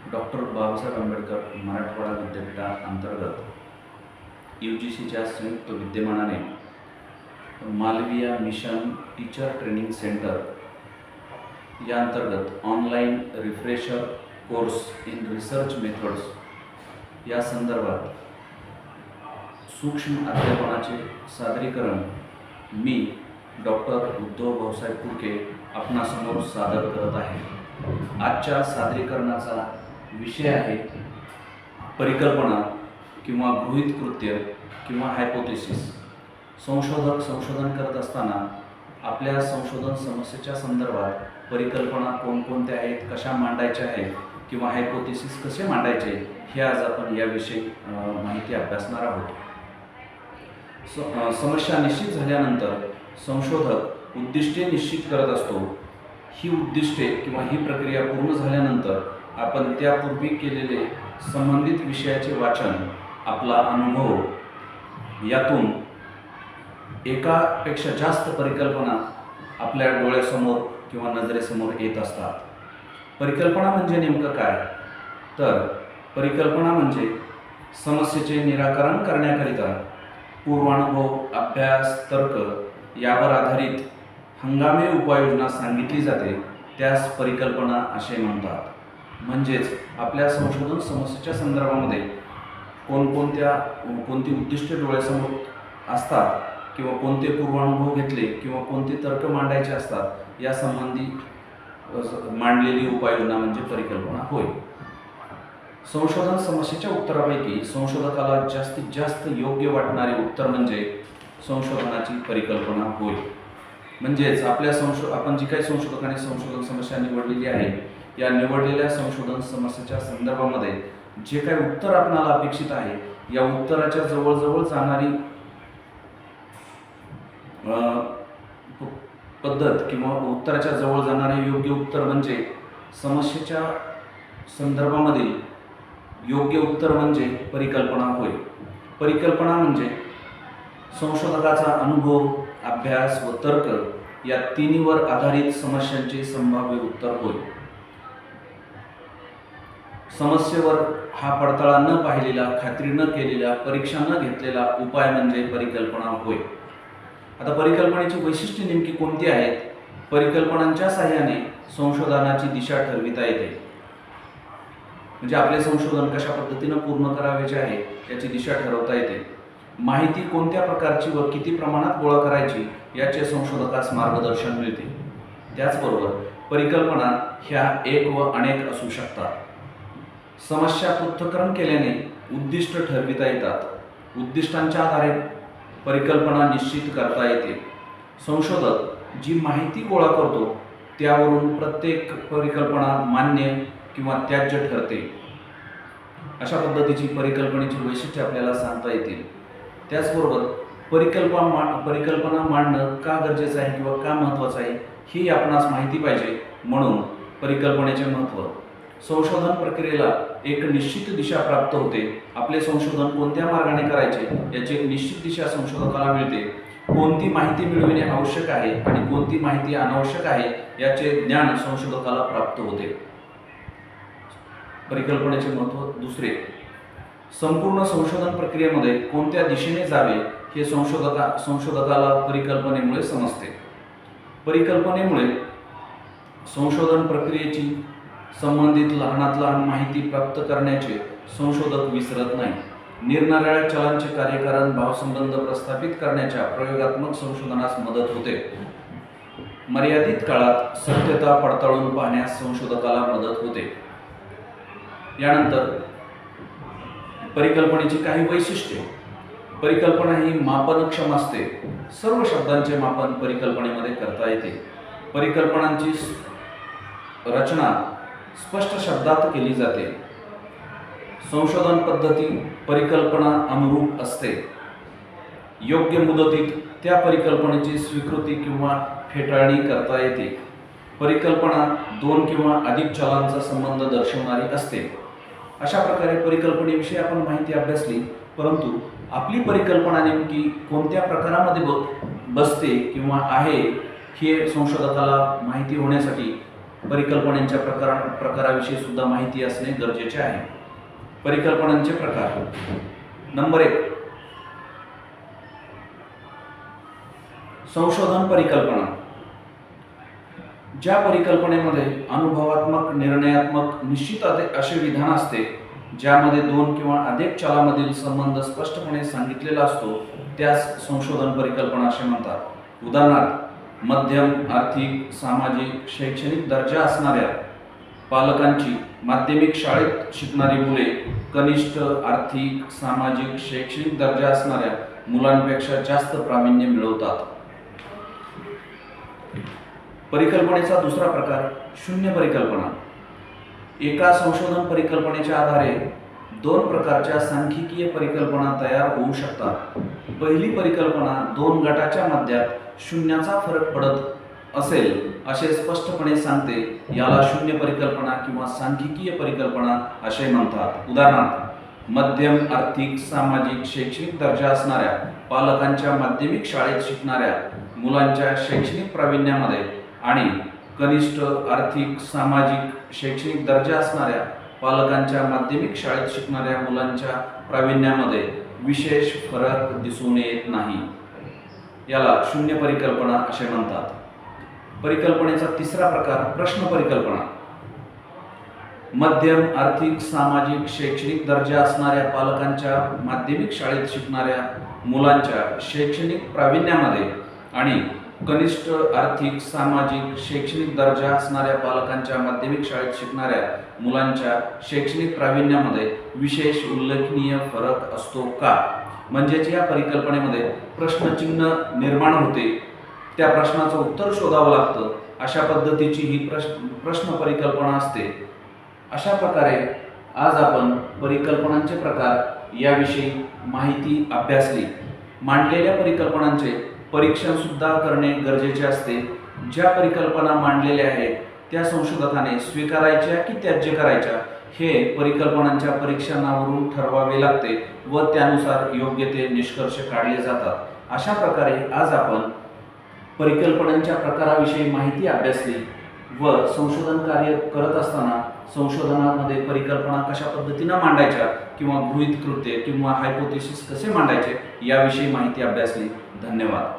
Doctor Babasaheb Ambedkar Marathwada विद्यापीठाअंतर्गत UGCच्या संयुक्त विद्यमानाने Malaviya mission teacher training centre या अंतर्गत online refresher course in research methods या संदर्भात सूक्ष्म अध्यापनाचे सादरीकरण मी डॉक्टर उद्धव भाऊसाहेब फुडके आपणासमोर सादर करत आहे। आजच्या सादरीकरणाचा विषय आहे परिकल्पना किंवा गृहीत कृत्य किंवा हायपोथेसिस। संशोधक संशोधन करत असताना आपल्या संशोधन समस्येच्या संदर्भात परिकल्पना कोणकोणत्या आहेत, कशा मांडायच्या आहेत किंवा हायपोथेसिस कसे मांडायचे हे आज आपण याविषयी माहिती अभ्यासणार आहोत। समस्या निश्चित झाल्यानंतर संशोधक उद्दिष्टे निश्चित करत असतो। ही उद्दिष्टे किंवा ही प्रक्रिया पूर्ण झाल्यानंतर आपण त्यापूर्वी केलेले संबंधित विषयाचे वाचन, आपला अनुभव यातून एकापेक्षा जास्त परिकल्पना आपल्या डोळ्यासमोर किंवा नजरेसमोर येत असतात। परिकल्पना म्हणजे नेमकं काय? तर परिकल्पना म्हणजे समस्येचे निराकरण करण्याकरिता पूर्वानुभव, अभ्यास, तर्क यावर आधारित हंगामी उपाययोजना सांगितली जाते, त्यास परिकल्पना असे म्हणतात। म्हणजेच आपल्या संशोधन समस्येच्या संदर्भामध्ये कोणती उद्दिष्टे डोळ्यासमोर असतात किंवा कोणते पूर्वानुभव घेतले किंवा कोणते तर्क मांडायचे असतात या संबंधी मांडलेली उपाययोजना म्हणजे परिकल्पना होय। संशोधन समस्येच्या उत्तरापैकी संशोधकाला जास्तीत जास्त योग्य वाटणारे उत्तर म्हणजे संशोधनाची परिकल्पना होय। म्हणजेच आपण जी काही संशोधकाने संशोधन समस्या निवडलेली आहे, या निवडलेल्या संशोधन समस्येच्या संदर्भामध्ये जे काही उत्तर आपणाला अपेक्षित आहे, या उत्तराच्या जवळजवळ जाणारी पद्धत किंवा उत्तराच्या जवळ जाणारे योग्य उत्तर म्हणजे समस्येच्या संदर्भामधील योग्य उत्तर म्हणजे परिकल्पना होय। परिकल्पना म्हणजे संशोधकाचा अनुभव, अभ्यास व तर्क या तिन्हीवर आधारित समस्यांचे संभाव्य उत्तर होय। समस्येवर हा पडताळा न पाहिलेला, खात्री न केलेला, परीक्षा न घेतलेला उपाय म्हणजे परिकल्पना होय। आता परिकल्पनेची वैशिष्ट्ये नेमकी कोणती आहेत? परिकल्पनांच्या साहाय्याने संशोधनाची दिशा ठरविता येते। म्हणजे आपले संशोधन कशा पद्धतीने पूर्ण करायचे आहे याची दिशा ठरवता येते। माहिती कोणत्या प्रकारची व किती प्रमाणात गोळा करायची याचे संशोधकास मार्गदर्शन मिळते। त्याचबरोबर परिकल्पना ह्या एक व अनेक असू शकतात। समस्या पृथक्करण केल्याने उद्दिष्ट ठरविता येतात। उद्दिष्टांच्या आधारे परिकल्पना निश्चित करता येते। संशोधक जी माहिती गोळा करतो त्यावरून प्रत्येक परिकल्पना मान्य किंवा त्याज्य ठरते। अशा पद्धतीची परिकल्पनेची वैशिष्ट्ये आपल्याला सांगता येतील। त्याचबरोबर परिकल्पना मांडणं का गरजेचं आहे किंवा का महत्त्वाचं आहे ही आपणास माहिती पाहिजे। म्हणून परिकल्पनेचे महत्त्व, संशोधन प्रक्रियेला एक निश्चित दिशा प्राप्त होते। आपले संशोधन कोणत्या मार्गाने करायचे याची एक निश्चित दिशा संशोधकाला मिळते। कोणती माहिती मिळविणे आवश्यक आहे आणि कोणती माहिती अनावश्यक आहे याचे ज्ञान संशोधकाला प्राप्त होते। परिकल्पनेचे महत्त्व दुसरे, संपूर्ण संशोधन प्रक्रियेमध्ये कोणत्या दिशेने जावे हे संशोधकाला परिकल्पनेमुळे समजते। परिकल्पनेमुळे संशोधन प्रक्रियेची संबंधित लहानात लहान माहिती प्राप्त करण्याचे संशोधक विसरत नाही। निरनिराळ्या चलांचे कार्यकारण, भावसंबंध प्रस्थापित करण्याच्या प्रयोगात्मक संशोधनास मदत होते। मर्यादित काळात सत्यता पडताळून पाहण्यास संशोधकाला मदत होते। यानंतर परिकल्पनेची काही वैशिष्ट्ये। परिकल्पना ही मापनक्षम असते। सर्व शब्दांचे मापन परिकल्पनेमध्ये करता येते। परिकल्पनांची रचना स्पष्ट शब्दात केली जाते। संशोधन पद्धती परिकल्पना अनुरूप असते। योग्य मुदतीत त्या परिकल्पनेची स्वीकृती किंवा फेटाळणी करता येते। परिकल्पना दोन किंवा अधिक चलांचा संबंध दर्शवणारी असते। अशा प्रकारे परिकल्पनेविषयी आपण माहिती अभ्यासली, परंतु आपली परिकल्पना नेमकी कोणत्या प्रकारामध्ये बसते किंवा आहे हे संशोधकाला माहिती होण्यासाठी परिकल्पनांच्या प्रकाराविषयी सुद्धा माहिती असणे गरजेचे आहे. परिकल्पनांचे प्रकार. नंबर 1, संशोधन परिकल्पना. ज्या परिकल्पनेमध्ये अनुभवात्मक, निर्णयात्मक, निश्चित असे विधान असते ज्यामध्ये 2 किंवा अधिक चलामधील संबंध स्पष्टपणे सांगितलेला असतो त्यास संशोधन परिकल्पना असे म्हणतात. उदाहरणार्थ, मध्यम आर्थिक, सामाजिक, शैक्षणिक दर्जा असणाऱ्या पालकांची माध्यमिक शाळेत शिकणारी मुले कनिष्ठ आर्थिक, सामाजिक, शैक्षणिक दर्जा असणाऱ्या मुलांपेक्षा जास्त प्रावीण्य मिळवतात. परिकल्पनेचा दुसरा प्रकार, शून्य परिकल्पना. एका संशोधन परिकल्पनेच्या आधारे 2 प्रकारच्या सांख्यिकीय परिकल्पना तयार होऊ शकतात. पहिली परिकल्पना 2 गटाच्या मध्यात शून्याचा फरक पडत असेल असे स्पष्टपणे सांगते. याला शून्य परिकल्पना किंवा सांख्यिकीय परिकल्पना असे म्हणतात. उदाहरणार्थ, मध्यम आर्थिक, सामाजिक, शैक्षणिक दर्जा असणाऱ्या पालकांच्या माध्यमिक शाळेत शिकणाऱ्या मुलांच्या शैक्षणिक प्रावीण्यामध्ये आणि कनिष्ठ आर्थिक, सामाजिक, शैक्षणिक दर्जा असणाऱ्या पालकांच्या माध्यमिक शाळेत शिकणाऱ्या मुलांच्या प्रावीण्यामध्ये विशेष फरक दिसून येत नाही. याला शून्य परिकल्पना असे म्हणतात. परिकल्पनेचा तिसरा प्रकार, प्रश्न परिकल्पना. मध्यम आर्थिक, सामाजिक, शैक्षणिक दर्जा असणाऱ्या पालकांच्या माध्यमिक शाळेत शिकणाऱ्या मुलांच्या शैक्षणिक प्रावीण्यामध्ये आणि कनिष्ठ आर्थिक, सामाजिक, शैक्षणिक दर्जा असणाऱ्या पालकांच्या माध्यमिक शाळेत शिकणाऱ्या मुलांच्या शैक्षणिक प्रावीण्यामध्ये विशेष उल्लेखनीय फरक असतो का? म्हणजेच या परिकल्पनेमध्ये प्रश्नचिन्ह निर्माण होते, त्या प्रश्नाचं उत्तर शोधावं लागतं. अशा पद्धतीची ही प्रश्न परिकल्पना असते. अशा प्रकारे आज आपण परिकल्पनांचे प्रकार याविषयी माहिती अभ्यासली. मांडलेल्या परिकल्पनांचे परीक्षण सुद्धा करणे गरजेचे असते. ज्या परिकल्पना मांडलेल्या आहेत त्या संशोधकाने स्वीकारायच्या की त्याज्य करायच्या हे परिकल्पनांच्या परीक्षणावरून ठरवावे लागते व त्यानुसार योग्य ते निष्कर्ष काढले जातात. अशा प्रकारे आज आपण परिकल्पनांच्या प्रकाराविषयी माहिती अभ्यासली व संशोधन कार्य करत असताना संशोधनामध्ये परिकल्पना कशा पद्धतीनं मांडायच्या किंवा गृहीत कृत्य किंवा हायपोथेसिस कसे मांडायचे याविषयी माहिती अभ्यासली. धन्यवाद.